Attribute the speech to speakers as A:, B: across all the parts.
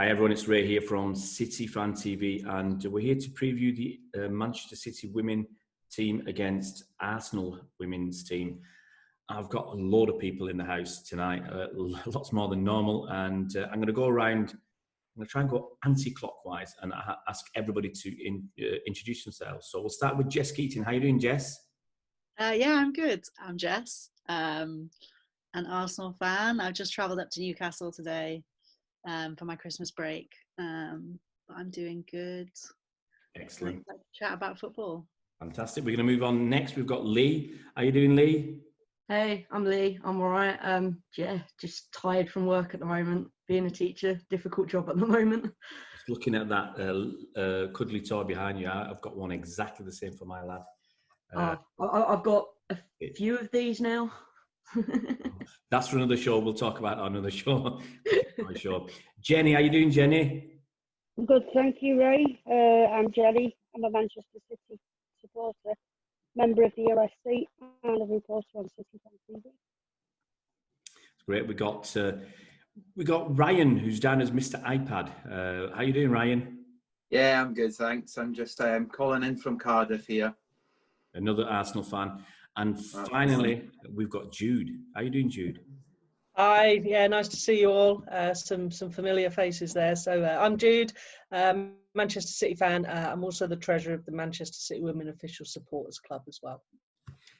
A: Hi everyone, it's Ray here from City Fan TV, and we're here to preview the Manchester City women team against Arsenal women's team. I've got a load of people in the house tonight, lots more than normal, and I'm going to go around. I'm going to try and go anti-clockwise and ask everybody to introduce themselves. So we'll start with Jess Keating. How are you doing, Jess?
B: Yeah, I'm good. I'm Jess, an Arsenal fan. I've just travelled up to Newcastle today for my Christmas break, but I'm doing good.
A: Excellent.
B: Let's chat about football.
A: Fantastic. We're going to move on next. We've got Lee. How are you doing, Lee?
C: Hey, I'm Lee. I'm all right. Yeah, just tired from work at the moment. Being a teacher, difficult job at the moment.
A: Just looking at that cuddly toy behind you, I've got one exactly the same for my lad.
C: I've got a few of these now.
A: That's for another show. We'll talk about it on another show. Jenny, how you doing, Jenny?
D: I'm good, thank you, Ray. I'm Jenny. I'm a Manchester City supporter, member of the OSC, and a reporter on City Fan TV.
A: It's great. We got Ryan, who's down as Mr. iPad. How you doing, Ryan?
E: Yeah, I'm good, thanks. I'm just calling in from Cardiff here.
A: Another Arsenal fan. And finally, we've got Jude. How you doing, Jude?
F: Hi, yeah, nice to see you all. Some familiar faces there. So I'm Jude, Manchester City fan. I'm also the treasurer of the Manchester City Women Official Supporters Club as well.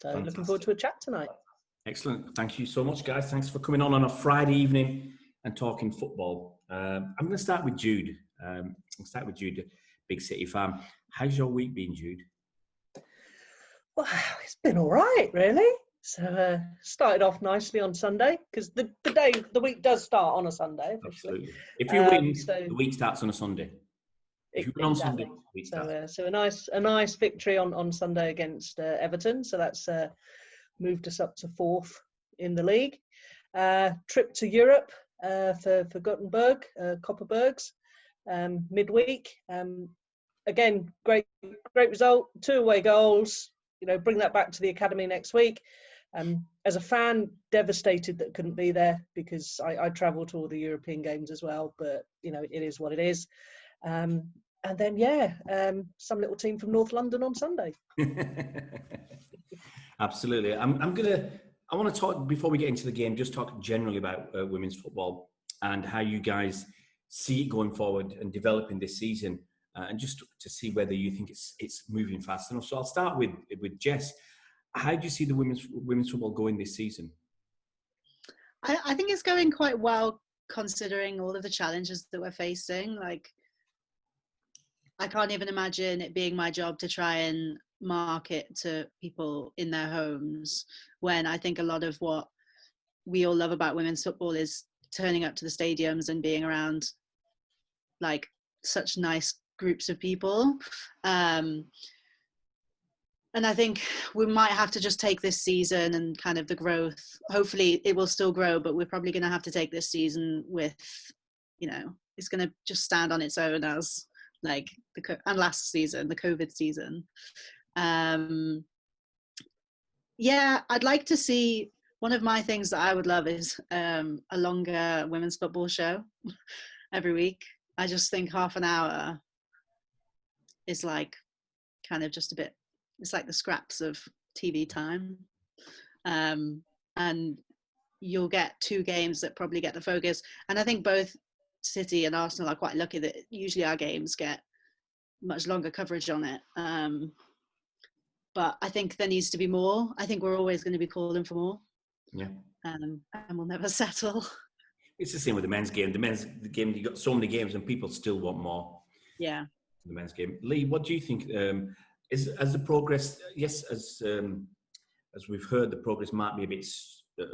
F: So
A: Fantastic.
F: Looking forward to a chat tonight.
A: Excellent. Thank you so much, guys. Thanks for coming on a Friday evening and talking football. I'm going to start with Jude. Big City fan. How's your week been, Jude?
F: Well, it's been all right, really. So started off nicely on Sunday because the week does start on a Sunday. Officially.
A: Absolutely. If you win, the week starts on a Sunday. If you win on Sunday, the week starts.
F: So a nice victory on Sunday against Everton. So that's moved us up to 4th in the league. Trip to Europe for Gothenburg, Copperbergs, midweek. Again, great result. 2 away goals. Bring that back to the academy next week. As a fan, devastated that couldn't be there because I travel to all the European games as well. But it is what it is. And then some little team from North London on Sunday.
A: Absolutely. I want to talk before we get into the game. Just talk generally about women's football and how you guys see it going forward and developing this season. And just to see whether you think it's moving fast enough. So I'll start with Jess. How do you see the women's football going this season?
B: I think it's going quite well considering all of the challenges that we're facing. Like, I can't even imagine it being my job to try and market to people in their homes when I think a lot of what we all love about women's football is turning up to the stadiums and being around like such nice groups of people, and I think we might have to just take this season and kind of the growth. Hopefully it will still grow, but we're probably going to have to take this season with, it's going to just stand on its own as like and last season, the COVID season. I'd like to see, one of my things that I would love is a longer women's football show every week. I just think half an hour is like kind of just a bit, it's like the scraps of TV time. And you'll get 2 games that probably get the focus. And I think both City and Arsenal are quite lucky that usually our games get much longer coverage on it. But I think there needs to be more. I think we're always going to be calling for more.
A: Yeah.
B: And we'll never settle.
A: It's the same with the men's game. The game, you got so many games and people still want more.
B: Yeah.
A: The men's game. Lee, what do you think? As the progress? Yes, as we've heard, the progress might be a bit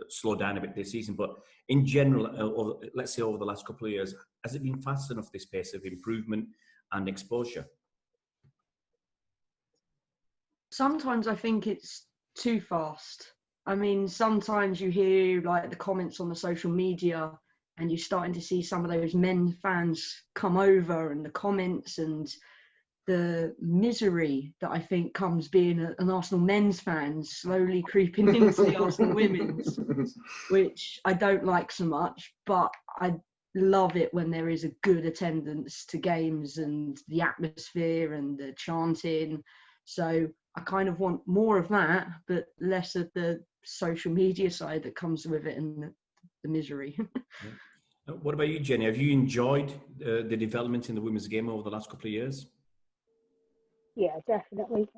A: slowed down a bit this season. But in general, let's say over the last couple of years, has it been fast enough, this pace of improvement and exposure?
C: Sometimes I think it's too fast. I mean, sometimes you hear like the comments on the social media and you're starting to see some of those men fans come over and the comments and the misery that I think comes being an Arsenal men's fan slowly creeping into the Arsenal women's, which I don't like so much. But I love it when there is a good attendance to games and the atmosphere and the chanting. So I kind of want more of that, but less of the social media side that comes with it and the misery.
A: What about you, Jenny? Have you enjoyed the development in the women's game over the last couple of years?
D: Yeah, definitely.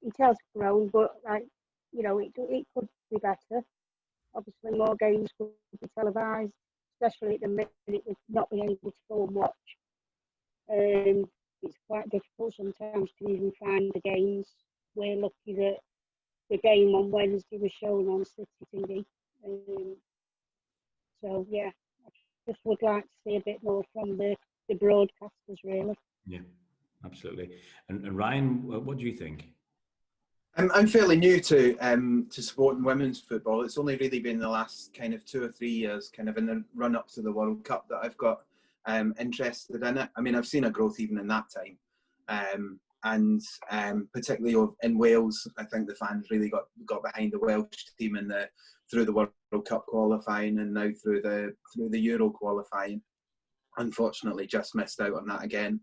D: It has grown, but it could be better. Obviously, more games could be televised, especially at the minute with not being able to go and watch. It's quite difficult sometimes to even find the games. We're lucky that the game on Wednesday was shown on City TV. So yeah, I just would like to see a bit more from the broadcasters, really.
A: Yeah, absolutely. And Ryan, what do you think?
E: I'm fairly new to supporting women's football. It's only really been the last kind of 2 or 3 years, kind of in the run up to the World Cup, that I've got interested in it. I mean, I've seen a growth even in that time, and particularly in Wales, I think the fans really got behind the Welsh team through the World Cup qualifying and now through the Euro qualifying. Unfortunately, just missed out on that again.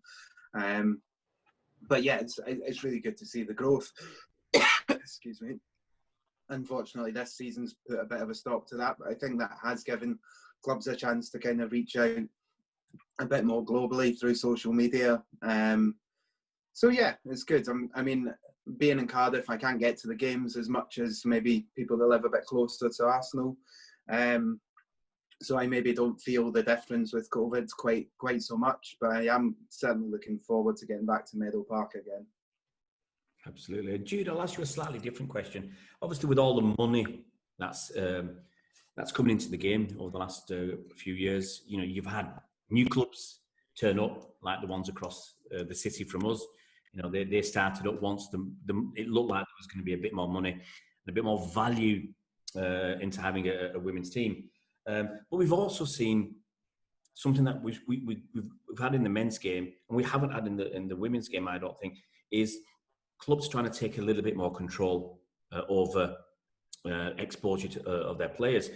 E: But yeah, it's really good to see the growth. Excuse me. Unfortunately, this season's put a bit of a stop to that, but I think that has given clubs a chance to kind of reach out a bit more globally through social media. So yeah, it's good. I mean, being in Cardiff, I can't get to the games as much as maybe people that live a bit closer to Arsenal. So I maybe don't feel the difference with COVID quite so much, but I am certainly looking forward to getting back to Meadow Park again.
A: Absolutely. Jude, I'll ask you a slightly different question. Obviously, with all the money that's coming into the game over the last few years, you've had new clubs turn up, like the ones across the city from us. They started up once it looked like there was going to be a bit more money and a bit more value into having a women's team. But we've also seen something that we've had in the men's game, and we haven't had in the women's game, I don't think, is clubs trying to take a little bit more control over exposure of their players.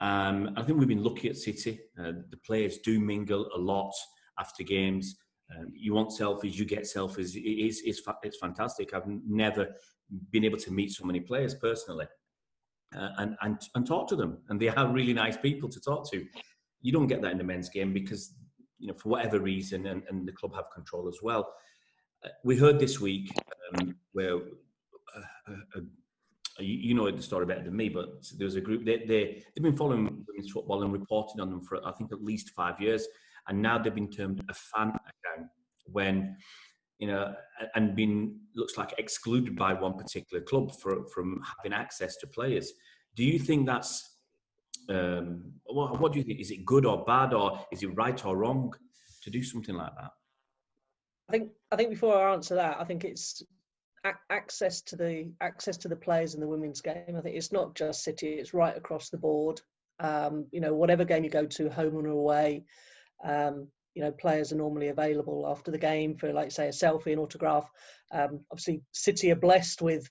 A: I think we've been lucky at City. The players do mingle a lot after games. You want selfies, you get selfies. It's fantastic. I've never been able to meet so many players personally and talk to them. And they are really nice people to talk to. You don't get that in the men's game because, for whatever reason, and the club have control as well. We heard this week where you know the story better than me, but there was a group they've been following women's football and reporting on them for I think at least 5 years, and now they've been termed a fan account when and been looks like excluded by one particular club from having access to players. Do you think that's what do you think? Is it good or bad, or is it right or wrong to do something like that?
F: I think before I answer that, I think it's access to the players in the women's game. I think it's not just City; it's right across the board. Whatever game you go to, home or away, players are normally available after the game for, like, say, a selfie, an autograph. Obviously, City are blessed with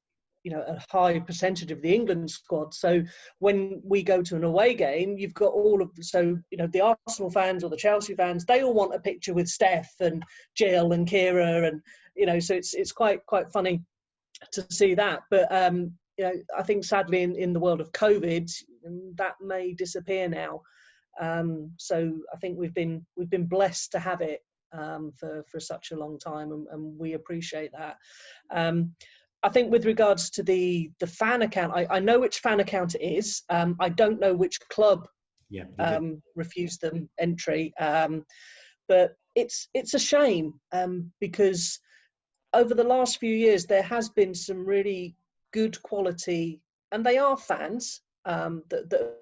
F: a high percentage of the England squad. So when we go to an away game, you've got the Arsenal fans or the Chelsea fans, they all want a picture with Steph and Jill and Kira, and so it's quite funny to see that. But I think sadly in the world of COVID, that may disappear now. So I think we've been blessed to have it for such a long time, and we appreciate that. I think with regards to the fan account, I know which fan account it is. I don't know which club refused them entry, but it's a shame because over the last few years there has been some really good quality, and they are fans that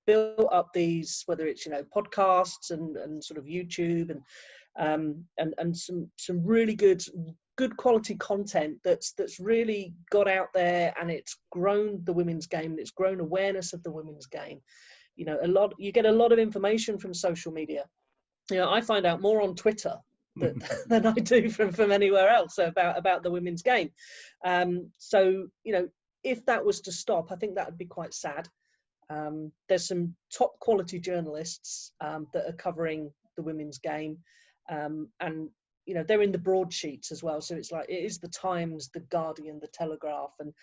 F: built up these, whether it's podcasts and sort of YouTube and some really good quality content that's really got out there, and it's grown the women's game, and it's grown awareness of the women's game. You get a lot of information from social media. I find out more on Twitter than I do from anywhere else about the women's game. So if that was to stop, I think that would be quite sad. There's some top quality journalists that are covering the women's game, and they're in the broadsheets as well. So it's like it is the Times, the Guardian, the Telegraph, and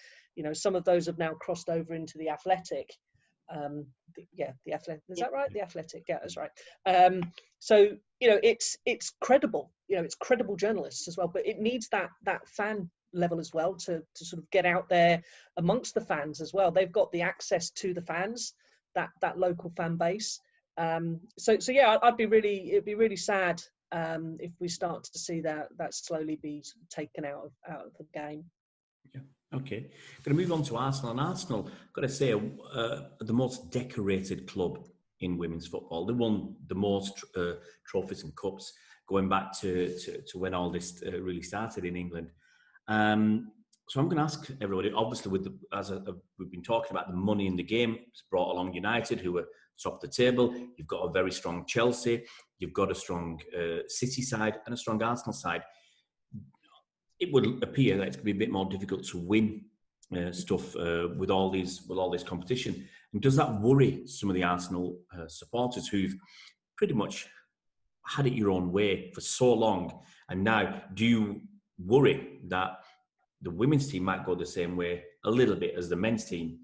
F: some of those have now crossed over into the Athletic. The Athletic, is that right? The Athletic, yeah, that's right. So it's credible. It's credible journalists as well, but it needs that fan level as well to sort of get out there amongst the fans as well. They've got the access to the fans, that local fan base. So yeah, it'd be really sad if we start to see that slowly be taken out of the game.
A: Yeah. Okay. Going to move on to Arsenal. And Arsenal, I've got to say, the most decorated club in women's football. They won the most trophies and cups going back to when all this really started in England. So I'm going to ask everybody, obviously, we've been talking about the money in the game. It's brought along United, who are top of the table. You've got a very strong Chelsea. You've got a strong City side and a strong Arsenal side. It would appear that it's going to be a bit more difficult to win stuff with all this competition. And does that worry some of the Arsenal supporters who've pretty much had it your own way for so long? And now, do you worry that the women's team might go the same way a little bit as the men's team?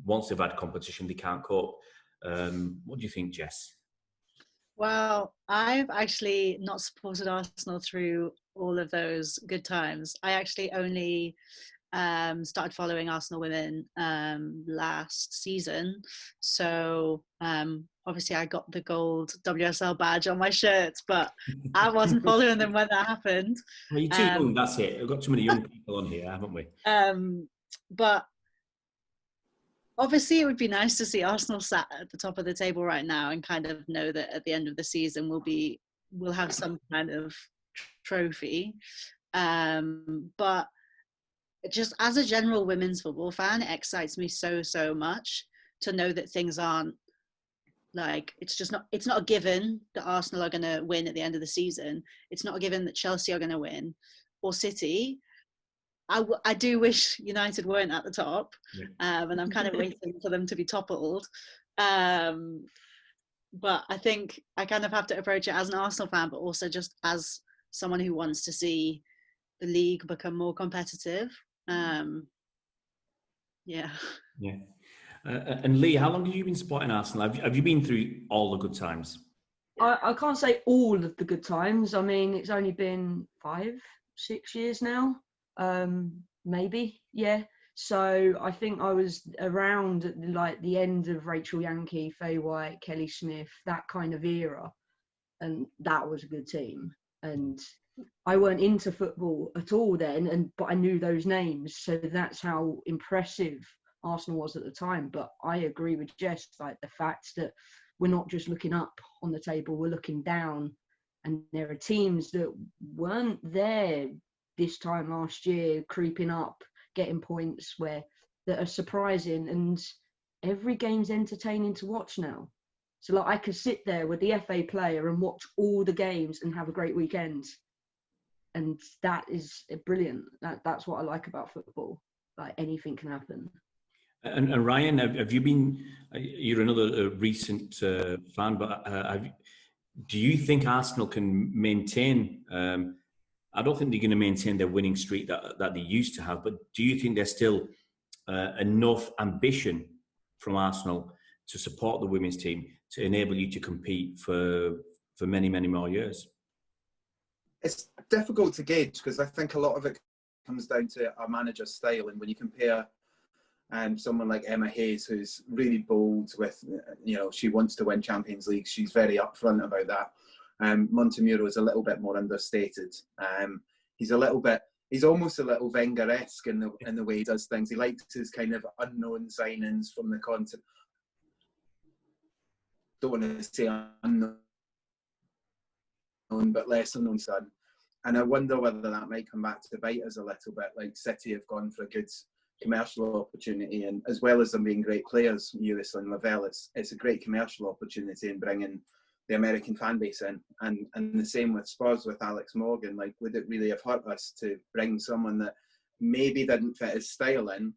A: Once they've had competition, they can't cope. What do you think, Jess?
B: Well, I've actually not supported Arsenal through all of those good times. I actually only started following Arsenal women last season. So obviously I got the gold WSL badge on my shirt, but I wasn't following them when that happened.
A: Well, you're too young, that's it. We've got too many young people on here, haven't we?
B: But obviously it would be nice to see Arsenal sat at the top of the table right now and kind of know that at the end of the season we'll have some kind of trophy. But just as a general women's football fan, it excites me so much to know that things aren't like, it's not a given that Arsenal are going to win at the end of the season. It's not a given that Chelsea are going to win or City. I do wish United weren't at the top, and I'm kind of waiting for them to be toppled. But I think I kind of have to approach it as an Arsenal fan, but also just as someone who wants to see the league become more competitive. And
A: Lee, how long have you been supporting Arsenal? Have you been through all the good times?
C: I can't say all of the good times. I mean, it's only been 5-6 years now. Maybe, yeah. So I think I was around at the end of Rachel Yankee, Faye White, Kelly Smith, that kind of era, and that was a good team. And I weren't into football at all then, but I knew those names, so that's how impressive Arsenal was at the time. But I agree with Jess, like the fact that we're not just looking up on the table, we're looking down, and there are teams that weren't there this time last year, creeping up, getting points that are surprising, and every game's entertaining to watch now. So I could sit there with the FA player and watch all the games and have a great weekend, and that is brilliant. That's what I like about football. Like, anything can happen.
A: And Ryan, have you been? You're another recent fan, but do you think Arsenal can maintain? I don't think they're going to maintain their winning streak that they used to have, but do you think there's still enough ambition from Arsenal to support the women's team to enable you to compete for many, many more years?
E: It's difficult to gauge because I think a lot of it comes down to a manager's style. And when you compare someone like Emma Hayes, who's really bold with, she wants to win Champions League, she's very upfront about that. Montemurro is a little bit more understated. He's almost a little Wenger-esque in the way he does things. He likes his kind of unknown signings from the continent. Don't want to say unknown, but less unknown son. And I wonder whether that might come back to bite us a little bit. Like City have gone for a good commercial opportunity, and as well as them being great players, Lewis and Lavelle, it's a great commercial opportunity in bringing the American fan base in, and the same with Spurs with Alex Morgan. Like, would it really have hurt us to bring someone that maybe didn't fit his style in,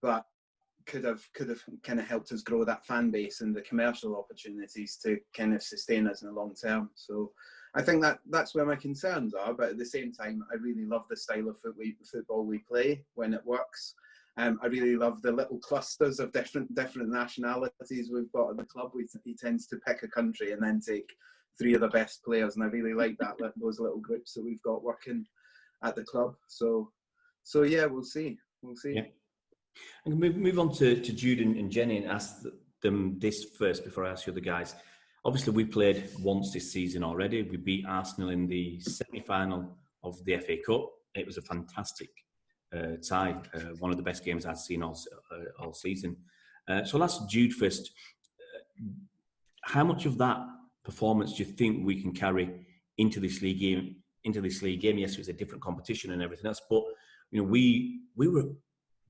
E: but could have kind of helped us grow that fan base and the commercial opportunities to kind of sustain us in the long term. So I think that's where my concerns are. But at the same time, I really love the style of football we play when it works. I really love the little clusters of different nationalities we've got at the club. He tends to pick a country and then take 3 of the best players, and I really like those little groups that we've got working at the club. So yeah, we'll see. Yeah.
A: I'm going to move on to Jude and Jenny and ask them this first before I ask you the guys. Obviously, we played once this season already. We beat Arsenal in the semi-final of the FA Cup. It was a fantastic tie, one of the best games I've seen all season. So I'll ask Jude first. How much of that performance do you think we can carry into this league game? Yes, it was a different competition and everything else, but we were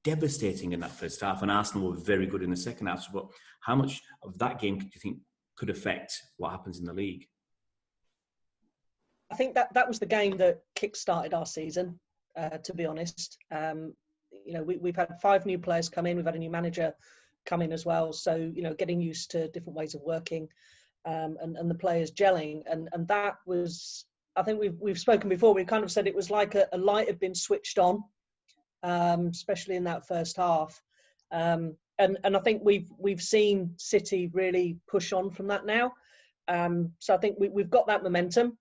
A: devastating in that first half, and Arsenal were very good in the second half. But how much of that game do you think could affect what happens in the league?
F: I think that was the game that kick-started our season, to be honest. We've had 5 new players come in. We've had a new manager come in as well. So, getting used to different ways of working and the players gelling. And that was, I think we've spoken before, we kind of said it was like a light had been switched on, especially in that first half. And I think we've seen City really push on from that now. So I think we've got that momentum.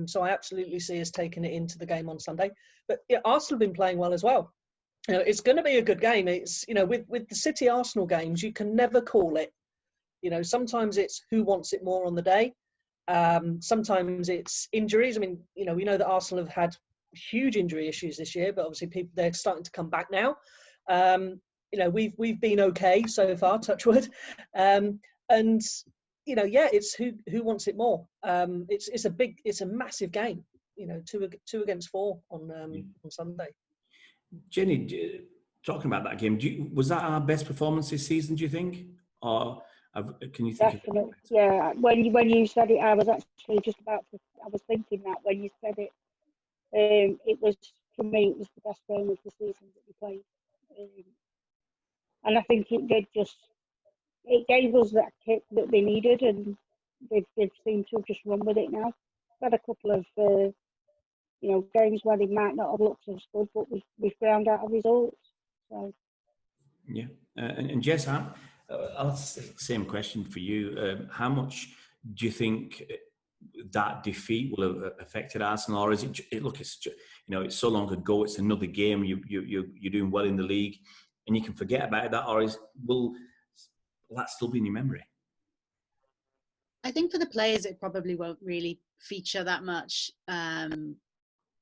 F: So I absolutely see us taking it into the game on Sunday. But Arsenal have been playing well as well. It's going to be a good game. It's with the City Arsenal games, you can never call it. Sometimes it's who wants it more on the day. Sometimes it's injuries. I mean, we know that Arsenal have had huge injury issues this year, but obviously they're starting to come back now. We've been okay so far, touch wood. It's who wants it more. It's a massive game. 2 against 4 on Sunday.
A: Jenny, talking about that game, was that our best performance this season? Do you think, or can you think?
D: Definitely, yeah. When you said it, I was actually I was thinking that when you said it. It was, for me, it was the best game of the season that we played. And I think it gave us that kick that they needed, and they've seemed to have just run with it now. Had a couple of, games where they might not have looked as good, but we've ground out our results. So.
A: Yeah. And Jess, I'll ask the same question for you. How much do you think that defeat will have affected Arsenal, or is it? It's so long ago. It's another game. You're doing well in the league, and you can forget about that, or will that still be in your memory?
B: I think for the players, it probably won't really feature that much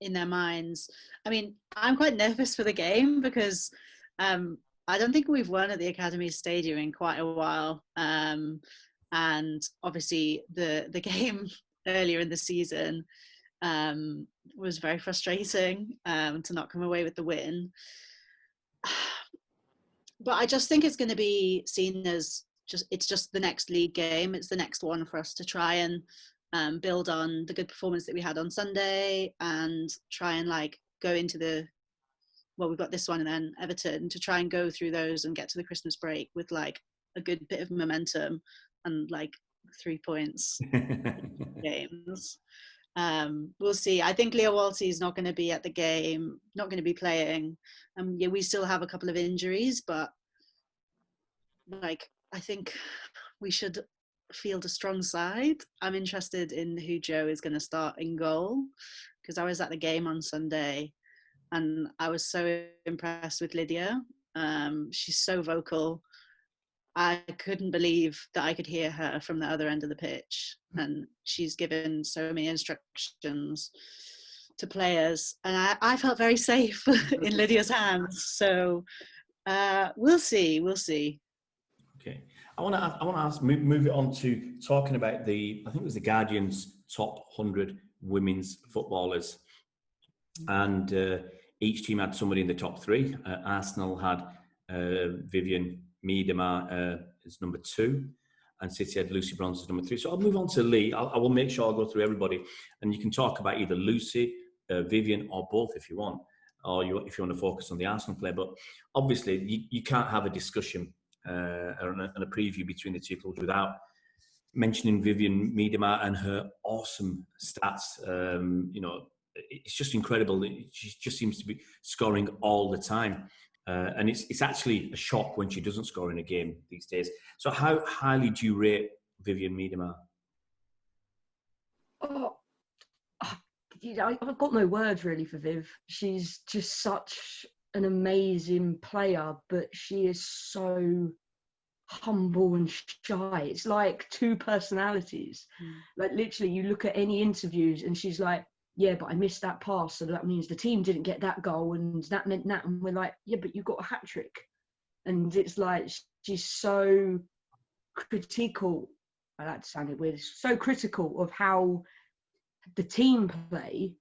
B: in their minds. I mean, I'm quite nervous for the game because I don't think we've won at the Academy Stadium in quite a while, and obviously the game earlier in the season was very frustrating to not come away with the win. But I just think it's going to be seen as just the next league game. It's the next one for us to try and build on the good performance that we had on Sunday and try and go into we've got this one and then Everton, to try and go through those and get to the Christmas break with a good bit of momentum and 3 points games. We'll see. I think Leo Walsey is not going to be at the game, not going to be playing. We still have a couple of injuries, but I think we should field a strong side. I'm interested in who Joe is going to start in goal, because I was at the game on Sunday and I was so impressed with Lydia. She's so vocal. I couldn't believe that I could hear her from the other end of the pitch, and she's given so many instructions to players, and I felt very safe in Lydia's hands. So we'll see.
A: Okay, I want to ask, move it on to talking about I think it was the Guardian's top 100 women's footballers, and each team had somebody in the top 3. Arsenal had Vivian Miedema as number 2, and City had Lucy Bronze as number 3. So I'll move on to Lee. I will make sure I'll go through everybody, and you can talk about either Lucy, Vivian, or both if you want. or if you want to focus on the Arsenal player. But obviously, you can't have a discussion and a preview between the two clubs without mentioning Vivianne Miedema and her awesome stats. It's just incredible. She just seems to be scoring all the time. And it's actually a shock when she doesn't score in a game these days. So how highly do you rate Vivianne Miedema?
C: I've got no words really for Viv. She's just such an amazing player, but she is so humble and shy. It's like two personalities. Like literally, you look at any interviews and she's like, yeah, but I missed that pass, so that means the team didn't get that goal, and that meant that. And we're like, yeah, but you got a hat trick. And it's like she's so critical. I like to sound it weird. So critical of how the team play,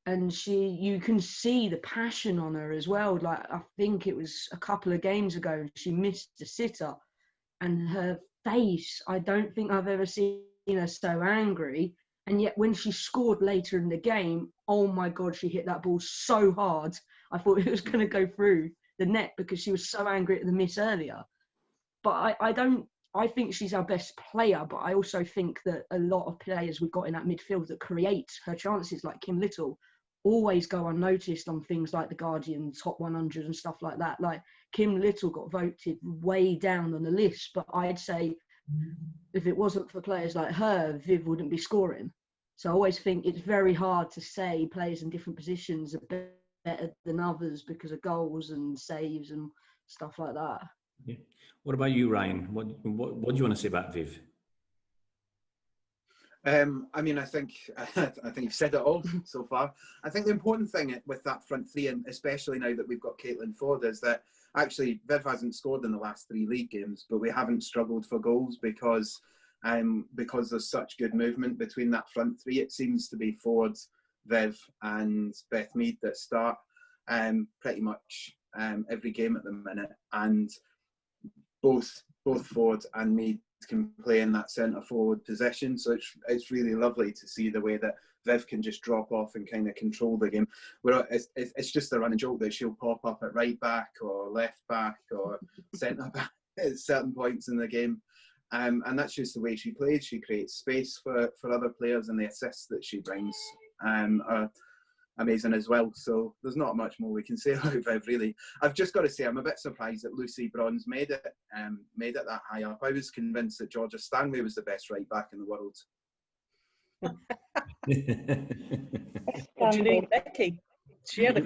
C: and you can see the passion on her as well. Like I think it was a couple of games ago, she missed a sitter, and her face, I don't think I've ever seen her so angry. And yet when she scored later in the game, oh my God, she hit that ball so hard. I thought it was going to go through the net because she was so angry at the miss earlier. But I think she's our best player, but I also think that a lot of players we've got in that midfield that create her chances, like Kim Little, always go unnoticed on things like the Guardian Top 100 and stuff like that. Like Kim Little got voted way down on the list, but I'd say if it wasn't for players like her, Viv wouldn't be scoring. So I always think it's very hard to say players in different positions are better than others because of goals and saves and stuff like that.
A: Yeah. What about you, Ryan? What do you want to say about Viv?
E: I mean, I think you've said it all so far. I think the important thing with that front three, and especially now that we've got Caitlin Ford, is that actually Viv hasn't scored in the last 3 league games, but we haven't struggled for goals because there's such good movement between that front three. It seems to be Ford, Viv, and Beth Mead that start pretty much every game at the minute, and both Ford and Mead can play in that centre forward position. So it's really lovely to see the way that Viv can just drop off and kind of control the game. It's just a running joke that she'll pop up at right back or left back or centre back at certain points in the game. And that's just the way she plays. She creates space for other players, and the assists that she brings are amazing as well. So there's not much more we can say about Viv, really. I've just got to say, I'm a bit surprised that Lucy Bronze made it that high up. I was convinced that Georgia Stanley was the best right back in the world.
F: What do you need, Becky? She did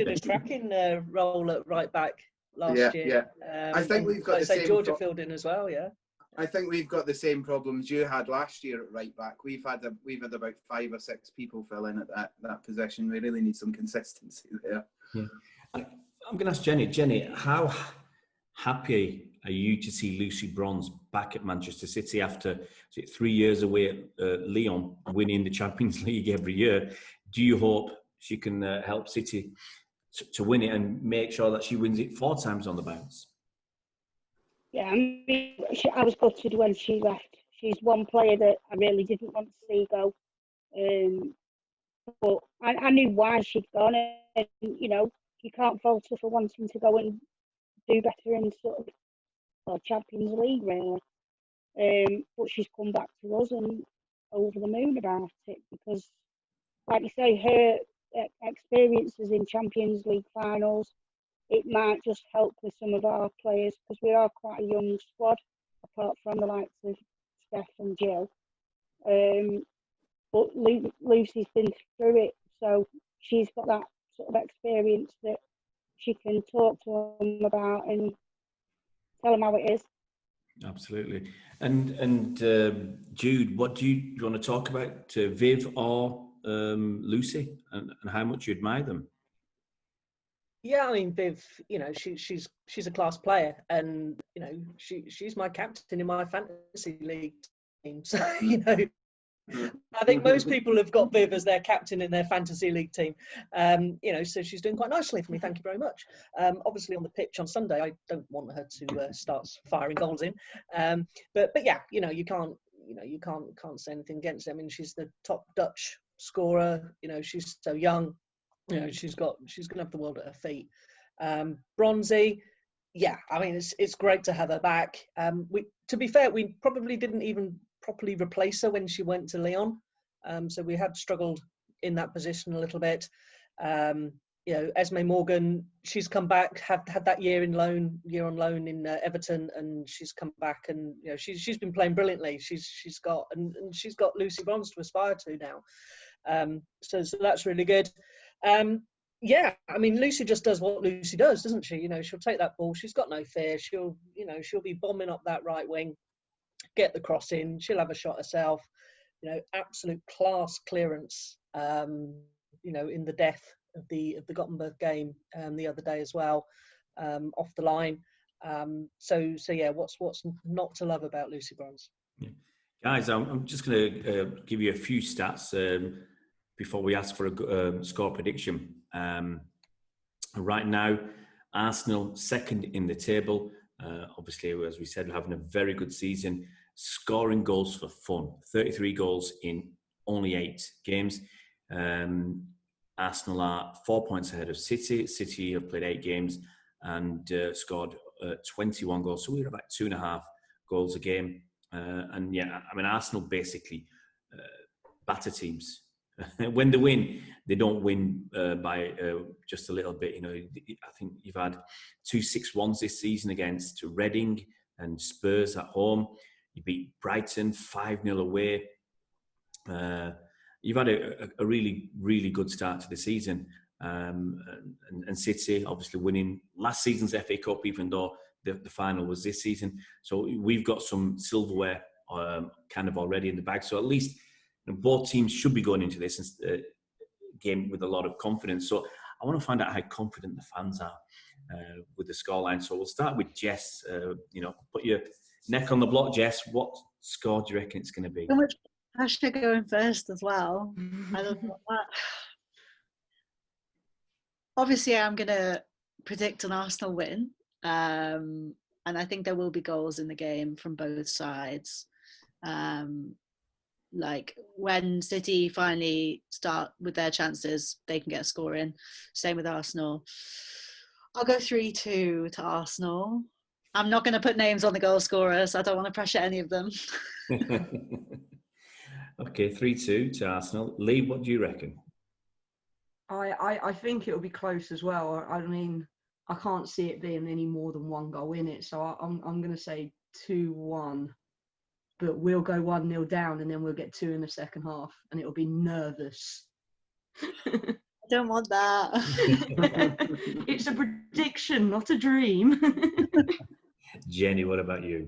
F: a cracking role at right back last year.
E: Yeah. I think we've got the same.
F: Georgia filled in as well. Yeah.
E: I think we've got the same problems you had last year at right back. We've had about 5 or 6 people fill in at that position. We really need some consistency there.
A: Yeah. I'm going to ask Jenny. Jenny, how happy are you to see Lucy Bronze back at Manchester City after 3 years away at Lyon, winning the Champions League every year? Do you hope she can help City to win it and make sure that she wins it 4 times on the bounce?
D: Yeah, I mean, I was gutted when she left. She's one player that I really didn't want to see go. But I knew why she'd gone, and you can't fault her for wanting to go and do better in sort of Champions League, really. But she's come back to us and over the moon about it because, like you say, her experiences in Champions League finals, it might just help with some of our players because we are quite a young squad, apart from the likes of Steph and Jill. But Lucy's been through it, so she's got that sort of experience that she can talk to them about and tell them how it is.
A: Absolutely. And Jude, what do you want to talk about, Viv or Lucy, and how much you admire them?
F: Yeah, I mean, Viv, she's a class player, and she's my captain in my fantasy league team. So I think most people have got Viv as their captain in their fantasy league team. So she's doing quite nicely for me. Thank you very much. Obviously, on the pitch on Sunday, I don't want her to start firing goals in. But yeah, you can't say anything against her. I mean, she's the top Dutch scorer. She's so young. You know, she's going to have the world at her feet. Bronzy, yeah, I mean, it's great to have her back. To be fair, we probably didn't even properly replace her when she went to Lyon. So we had struggled in that position a little bit. You know, Esme Morgan, she's come back, had that year on loan in Everton, and she's come back, and you know, she's been playing brilliantly. She's got Lucy Bronze to aspire to now. So that's really good. Yeah, I mean, Lucy just does what Lucy does, doesn't she? You know, she'll take that ball. She's got no fear. She'll be bombing up that right wing, get the cross in. She'll have a shot herself. You know, absolute class clearance. You know, in the death of the Gothenburg game the other day as well, off the line. So yeah, what's not to love about Lucy Bronze?
A: Yeah. Guys, I'm just going to give you a few stats before we ask for a score prediction. Right now, Arsenal second in the table. Obviously, as we said, having a very good season, scoring goals for fun. 33 goals in only 8 games. Arsenal are 4 points ahead of City. City have played 8 games and scored 21 goals. So we're about 2.5 goals a game. And yeah, I mean, Arsenal basically batter teams. When they win, they don't win by just a little bit. You know, I think you've had 2 6-1s this season against Reading and Spurs at home. You beat Brighton 5-0 away. You've had a really, really good start to the season. And City obviously winning last season's FA Cup, even though the final was this season. So we've got some silverware kind of already in the bag. So at least both teams should be going into this game with a lot of confidence. So I want to find out how confident the fans are with the scoreline. So we'll start with Jess. You know, put your neck on the block, Jess. What score do you reckon it's going to be?
B: So much pressure going first as well. I don't know that. Obviously, I'm going to predict an Arsenal win. And I think there will be goals in the game from both sides. Like when City finally start with their chances, they can get a score in. Same with Arsenal. I'll go 3-2 to Arsenal. I'm not going to put names on the goal scorers. I don't want to pressure any of them.
A: Okay, 3-2 to Arsenal. Lee, what do you reckon?
C: I think it'll be close as well. I mean, I can't see it being any more than 1 goal in it. So I'm going to say 2-1. But we'll go 1-0 down and then we'll get 2 in the second half and it'll be nervous.
B: I don't want that.
C: It's a prediction, not a dream.
A: Jenny, what about you?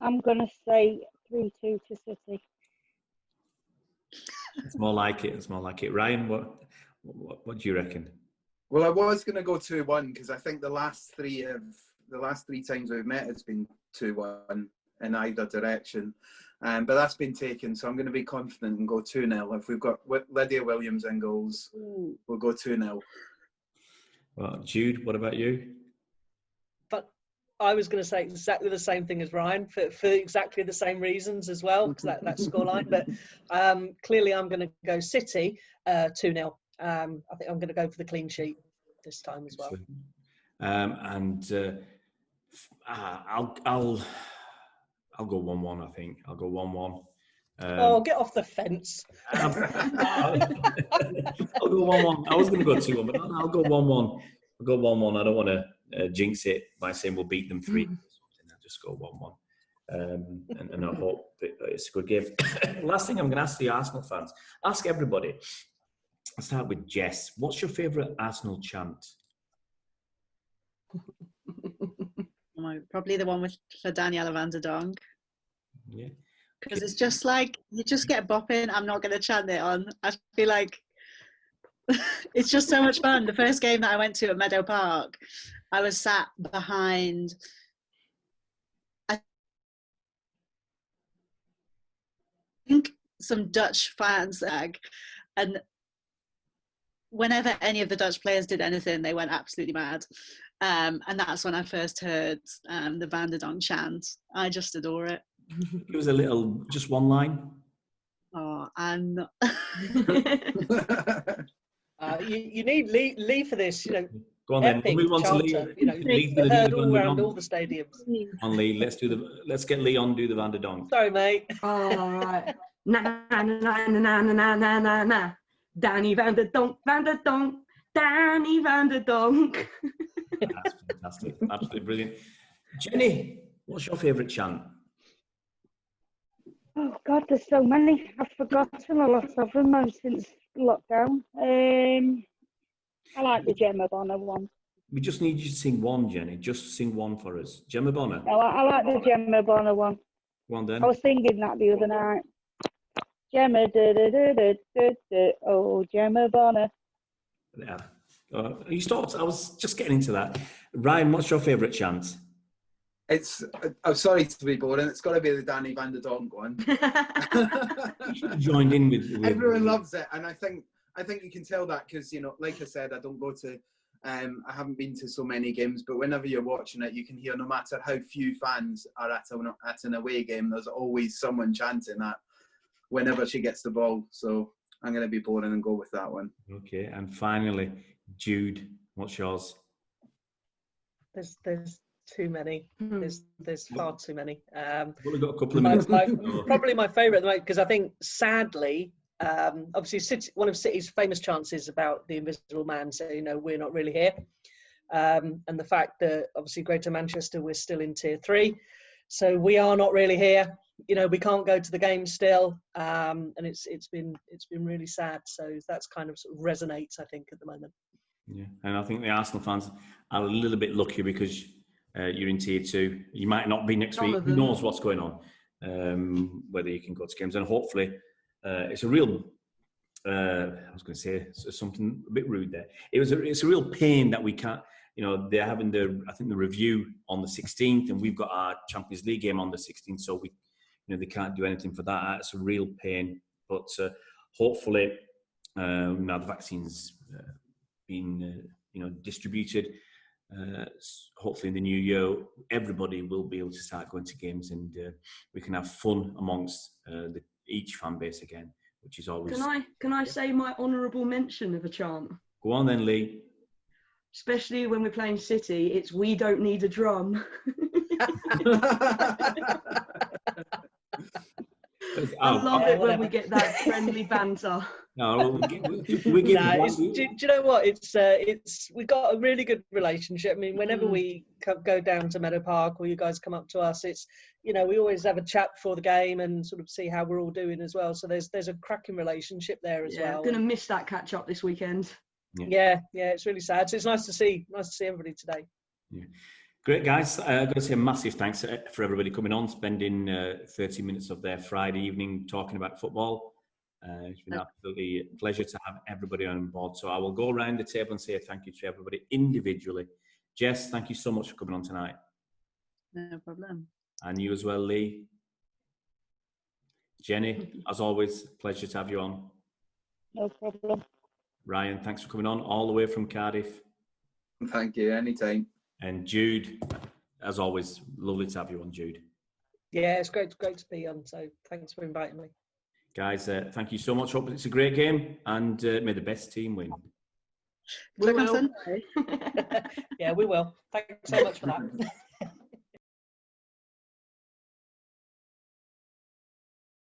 D: I'm going to say 3-2 to City.
A: It's more like it. It's more like it. Ryan, what do you reckon?
E: Well, I was going to go 2-1 because I think the last three times we've met, it's been 2-1 in either direction. But that's been taken, so I'm going to be confident and go 2-0. If we've got Lydia Williams in goals, we'll go 2-0.
A: Well, Jude, what about you?
F: But I was going to say exactly the same thing as Ryan for exactly the same reasons as well, because that scoreline. But clearly, I'm going to go City 2-0. I think I'm going to go for the clean sheet this time as well.
A: I'll go 1-1. I think I'll go 1-1.
F: Get off the fence.
A: I'll go 1-1. I was going to go 2-1, but I'll go 1-1. I'll go 1-1. I don't want to jinx it by saying we'll beat them 3. I'll just go 1-1. And I hope it's a good game. Last thing I'm going to ask the Arsenal fans, ask everybody. I'll start with Jess. What's your favourite Arsenal chant?
B: Probably the one for Daniela van der Donk.
A: Yeah.
B: Because it's just like, you just get bopping. I'm not going to chant it on. I feel like it's just so much fun. The first game that I went to at Meadow Park, I was sat behind, I think, some Dutch fans, and whenever any of the Dutch players did anything, they went absolutely mad. And that's when I first heard the Van der Donk chant. I just adore it.
A: It was just one line.
B: Oh, I'm not.
F: You need Lee for this, you know.
A: Go on then.
F: Epic
A: We'll move on to Lee.
F: chanter, you know,
A: Lee's gonna
F: heard
A: do the
F: all around
A: Vanderdonk.
F: all the stadiums.
A: On Lee, let's get Lee on, do the Vanderdonk.
F: Sorry, mate.
C: All right. Na na na na na na na na na. Danny Vanderdonk, Vanderdonk, Danny Vanderdonk.
A: That's fantastic. Absolutely brilliant. Jenny, what's your favourite chant?
D: Oh God, there's so many. I've forgotten a lot of them now since lockdown. I like the Gemma Bonner one.
A: We just need you to sing one, Jenny. Just sing one for us. Gemma Bonner.
D: I like the Gemma Bonner one.
A: Go on then.
D: I was singing that the other night. Gemma, oh Gemma Bonner.
A: Yeah. You stopped. I was just getting into that. Ryan, what's your favourite chant?
E: I'm sorry to be boring. It's got to be the Danny Vanderdonk one.
A: You should have joined in with
E: Everyone loves it, and I think you can tell that because, you know, like I said, I don't go to. I haven't been to so many games, but whenever you're watching it, you can hear no matter how few fans are at an away game, there's always someone chanting that whenever she gets the ball. So I'm going to be boring and go with that one.
A: Okay, and finally, Jude, what's yours?
F: There's too many. There's far too many.
A: We've got a couple of minutes.
F: Probably my favourite at the moment, because I think sadly, obviously one of City's famous chants is about the invisible man, so you know we're not really here, and the fact that obviously Greater Manchester, we're still in Tier 3, so we are not really here. You know, we can't go to the game still, and it's been really sad. So that's kind of, sort of resonates, I think, at the moment.
A: Yeah, and I think the Arsenal fans are a little bit lucky because you're in Tier 2. You might not be next week. Who knows what's going on? Whether you can go to games, and hopefully, it's a real. I was going to say something a bit rude there. It's a real pain that we can't. You know, they're having the review on the 16th, and we've got our Champions League game on the 16th, so we, you know, they can't do anything for that. It's a real pain, but hopefully, now the vaccine's been distributed. Hopefully in the new year, everybody will be able to start going to games, and we can have fun amongst each fan base again, which is always.
C: Can I say my honourable mention of a chant?
A: Go on then, Lee.
C: Especially when we're playing City, it's "We don't need a drum." I love it when we get that friendly banter.
A: No,
F: do you know what? We've got a really good relationship. I mean, whenever we go down to Meadow Park or you guys come up to us, it's, you know, we always have a chat before the game and sort of see how we're all doing as well. So there's a cracking relationship there as well.
C: I'm gonna miss that catch up this weekend.
F: Yeah, it's really sad. So it's nice to see everybody today.
A: Yeah. Great, guys. I've got to say a massive thanks for everybody coming on, spending 30 minutes of their Friday evening talking about football. It's been absolutely a pleasure to have everybody on board. So I will go around the table and say thank you to everybody individually. Jess, thank you so much for coming on tonight.
B: No problem.
A: And you as well, Lee. Jenny, as always, pleasure to have you on.
D: No problem.
A: Ryan, thanks for coming on all the way from Cardiff.
E: Thank you, anytime.
A: And Jude, as always, lovely to have you on, Jude.
F: Yeah, it's great to be on. So thanks for inviting me.
A: Guys, thank you so much. Hope it's a great game, and may the best team win.
C: We will.
B: Sunday.
F: Yeah, we will. Thanks so much for that.